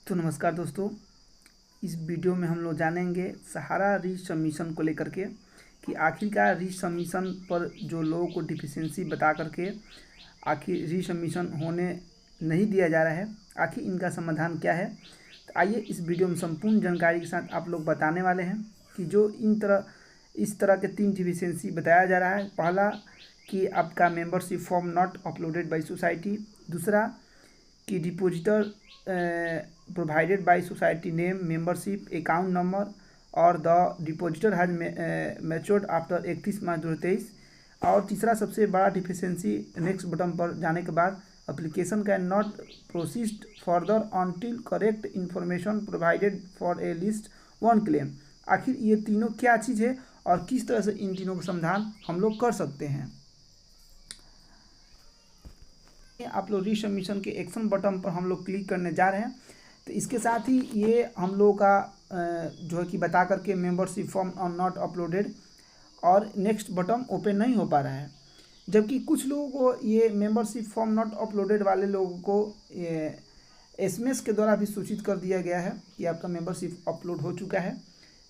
तो नमस्कार दोस्तों, इस वीडियो में हम लोग जानेंगे सहारा रीसबमिशन को लेकर के कि आखिरकार रीसबमिशन पर जो लोगों को डिफिशियंसी बता करके आखिर रीसबमिशन होने नहीं दिया जा रहा है, आखिर इनका समाधान क्या है। तो आइए इस वीडियो में संपूर्ण जानकारी के साथ आप लोग बताने वाले हैं कि जो इस तरह के 3 डिफिशियंसी बताया जा रहा है। पहला कि आपका membership form not uploaded by society, दूसरा कि depositor provided by society name, membership account number और the depositor has matured after 31 March 2023, और तीसरा सबसे बड़ा डिफिशियंसी नेक्स्ट बटन पर जाने के बाद application can not proceed further until correct information provided for a list one claim. आखिर ये तीनों क्या चीज़ है और किस तरह से इन तीनों का समाधान हम लोग कर सकते हैं। आप लोग रीसबमिशन के एक्शन बटन पर हम लोग क्लिक करने जा रहे हैं। तो इसके साथ ही ये हम लोगों का जो है कि बता करके मेंबरशिप फॉर्म नॉट अपलोडेड और नेक्स्ट बटन ओपन नहीं हो पा रहा है, जबकि कुछ लोगों को ये मेंबरशिप फॉर्म नॉट अपलोडेड वाले लोगों को एसएमएस के द्वारा भी सूचित कर दिया गया है कि आपका मेंबरशिप अपलोड हो चुका है।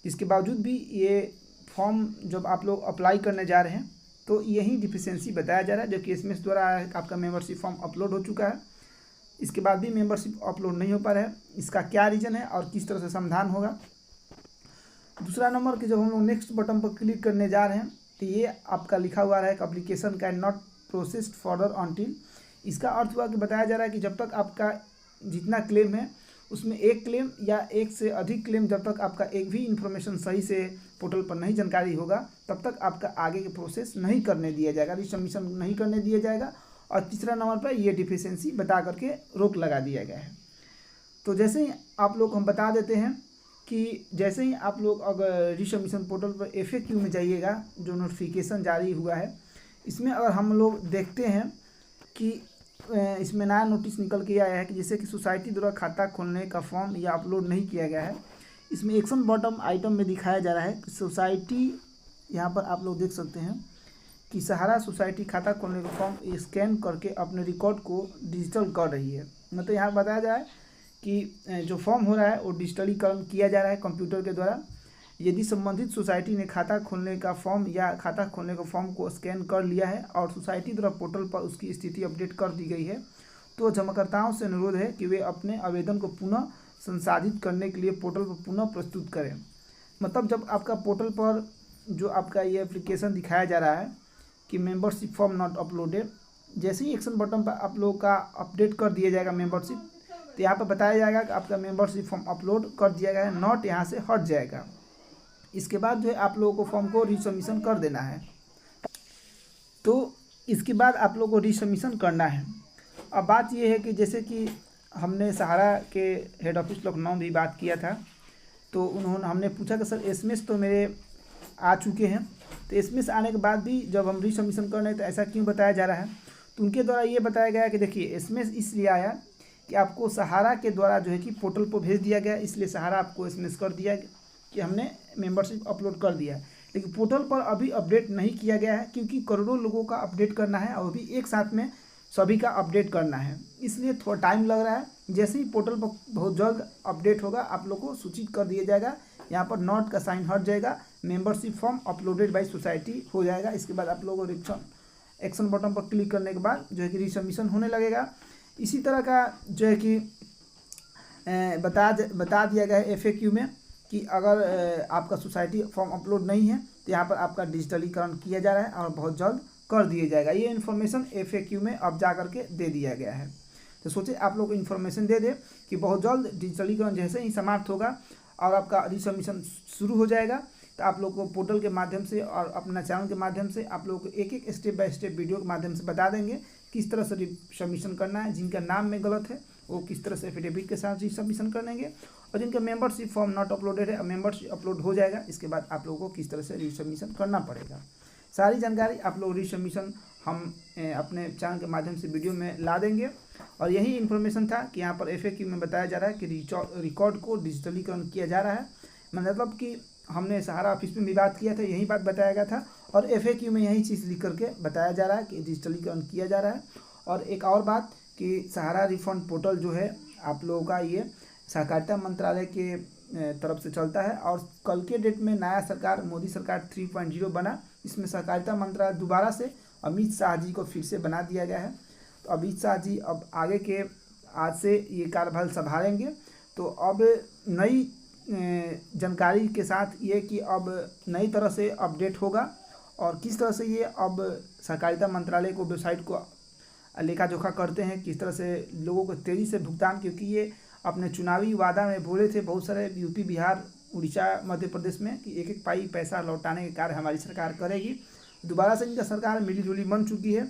इसके बावजूद भी ये फॉर्म जब आप लोग अप्लाई करने जा रहे हैं तो यही डिफिशियंसी बताया जा रहा है, जबकि एसएमएस द्वारा आपका मेंबरशिप फॉर्म अपलोड हो चुका है। इसके बाद भी मेंबरशिप अपलोड नहीं हो पा रहा है, इसका क्या रीज़न है और किस तरह से समाधान होगा। दूसरा नंबर कि जब हम लोग नेक्स्ट बटन पर क्लिक करने जा रहे हैं तो ये आपका लिखा हुआ है कि application can not processed further until. इसका अर्थ हुआ कि बताया जा रहा है कि जब तक आपका जितना क्लेम है उसमें एक क्लेम या एक से अधिक क्लेम, जब तक आपका एक भी इन्फॉर्मेशन सही से पोर्टल पर नहीं जानकारी होगा तब तक आपका आगे के प्रोसेस नहीं करने दिया जाएगा, रीसबमिशन नहीं करने दिया जाएगा। और तीसरा नंबर पर ये डिफिशियंसी बता करके रोक लगा दिया गया है। तो जैसे ही आप लोग हम बता देते हैं कि जैसे ही आप लोग अगर रीसबमिशन पोर्टल पर FAQ में जाइएगा, जो नोटिफिकेशन जारी हुआ है इसमें अगर हम लोग देखते हैं कि इसमें नया नोटिस निकल के आया है कि जैसे कि सोसाइटी द्वारा खाता खोलने का फॉर्म या अपलोड नहीं किया गया है। इसमें एक्शन बॉटम आइटम में दिखाया जा रहा है कि सोसाइटी, यहाँ पर आप लोग देख सकते हैं कि सहारा सोसाइटी खाता खोलने का फॉर्म स्कैन करके अपने रिकॉर्ड को डिजिटल कर रही है। मतलब यहाँ बताया जा रहा है कि जो फॉर्म हो रहा है वो डिजिटलीकरण किया जा रहा है कंप्यूटर के द्वारा। यदि संबंधित सोसाइटी ने खाता खोलने का फॉर्म या खाता खोलने का फॉर्म को स्कैन कर लिया है और सोसाइटी द्वारा पोर्टल पर उसकी स्थिति अपडेट कर दी गई है, तो जमाकर्ताओं से अनुरोध है कि वे अपने आवेदन को पुनः संसाधित करने के लिए पोर्टल पर पुनः प्रस्तुत करें। मतलब जब आपका पोर्टल पर जो आपका ये एप्लीकेशन दिखाया जा रहा है कि मेंबरशिप फॉर्म नॉट अपलोडेड, जैसे ही एक्शन बटन पर आप लोगों का अपडेट कर दिया जाएगा मेंबरशिप, तो यहाँ पर बताया जाएगा कि आपका मेंबरशिप फॉर्म अपलोड कर दिया गया है, नॉट यहाँ से हट जाएगा। इसके बाद जो है आप लोगों को फॉर्म को रीसबमिशन कर देना है। तो इसके बाद आप लोगों को रीसबमिशन करना है। अब बात ये है कि जैसे कि हमने सहारा के हेड ऑफिस लखनऊ भी बात किया था, तो हमने पूछा कि सर एसएमएस तो मेरे आ चुके हैं, तो एसएमएस आने के बाद भी जब हम रीसबमिशन कर रहे हैं तो ऐसा क्यों बताया जा रहा है। तो उनके द्वारा ये बताया गया कि देखिए एसएमएस इसलिए आया कि आपको सहारा के द्वारा जो है कि पोर्टल पर भेज दिया गया, इसलिए सहारा आपको एसएमएस कर दिया कि हमने मेंबरशिप अपलोड कर दिया है। लेकिन पोर्टल पर अभी अपडेट नहीं किया गया है क्योंकि करोड़ों लोगों का अपडेट करना है और अभी एक साथ में सभी का अपडेट करना है, इसलिए थोड़ा टाइम लग रहा है। जैसे ही पोर्टल पर बहुत जल्द अपडेट होगा आप लोग को सूचित कर दिया जाएगा। यहाँ पर नॉट का साइन हट जाएगा, membership form uploaded by society हो जाएगा। इसके बाद आप लोगों को एक्शन बटन पर क्लिक करने के बाद जो है कि रीसबमिशन होने लगेगा। इसी तरह का जो है कि बता दिया गया है FAQ में कि अगर आपका सोसाइटी फॉर्म अपलोड नहीं है तो यहाँ पर आपका डिजिटलीकरण किया जा रहा है और बहुत जल्द कर दिया जाएगा। ये इन्फॉर्मेशन FAQ में अब जा करके दे दिया गया है। तो सोचे आप लोग को इन्फॉर्मेशन दे दे कि बहुत जल्द डिजिटलीकरण जैसे ही समाप्त होगा और आपका रीसबमिशन शुरू हो जाएगा, तो आप लोग को पोर्टल के माध्यम से और अपना चैनल के माध्यम से आप लोग को एक एक स्टेप बाय स्टेप वीडियो के माध्यम से बता देंगे किस तरह से रीसबमिशन करना है। जिनका नाम में गलत है वो किस तरह से एफिडेविट के साथ रीसबमिशन करेंगे, और जिनका मेंबरशिप फॉर्म नॉट अपलोडेड है मेंबरशिप अपलोड हो जाएगा। इसके बाद आप लोगों को किस तरह से रीसबमिशन करना पड़ेगा, सारी जानकारी आप लोग रीसबमिशन हम अपने चैनल के माध्यम से वीडियो में ला देंगे। और यही इन्फॉर्मेशन था कि यहाँ पर FAQ में बताया जा रहा है कि रिकॉर्ड को डिजिटलीकरण किया जा रहा है। मतलब कि हमने सहारा ऑफिस में भी बात किया था, यही बात बताया गया था और FAQ में यही चीज़ लिख करके बताया जा रहा है कि डिजिटलीकरण किया जा रहा है। और एक और बात कि सहारा रिफंड पोर्टल जो है आप लोगों का ये सहकारिता मंत्रालय के तरफ से चलता है। और कल के डेट में नया सरकार मोदी सरकार 3.0 बना, इसमें सहकारिता मंत्रालय दोबारा से अमित शाह जी को फिर से बना दिया गया है। तो अमित शाह जी अब आगे के आज से ये कार्यभार संभालेंगे। तो अब नई जानकारी के साथ ये कि अब नई तरह से अपडेट होगा और किस तरह से ये अब सहकारिता मंत्रालय को वेबसाइट को लेखा जोखा करते हैं, किस तरह से लोगों को तेज़ी से भुगतान, क्योंकि ये अपने चुनावी वादा में बोले थे बहुत सारे यूपी, बिहार, उड़ीसा, मध्य प्रदेश में कि एक एक पाई पैसा लौटाने के कार्य हमारी सरकार करेगी। दोबारा से इनका सरकार मिलीजुली बन चुकी है।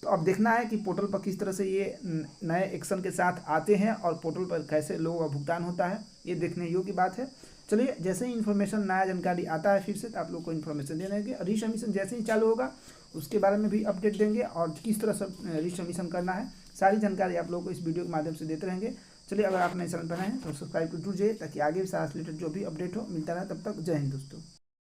तो अब देखना है कि पोर्टल पर किस तरह से ये नए एक्शन के साथ आते हैं और पोर्टल पर कैसे लोगों का भुगतान होता है, ये देखने योग्य बात है। चलिए, जैसे ही इन्फॉर्मेशन नया जानकारी आता है फिर से तो आप लोग को इन्फॉर्मेशन दे देंगे। रिसबमिशन जैसे ही चालू होगा उसके बारे में भी अपडेट देंगे और किस तरह से रिसबमिशन करना है सारी जानकारी आप लोगों को इस वीडियो के माध्यम से देते रहेंगे। चलिए, अगर आपने चैनल बनाए हैं तो सब्सक्राइब कर दीजिए ताकि आगे भी सारा रिलेटेड जो भी अपडेट हो मिलता रहे। तब तक जय हिंद दोस्तों।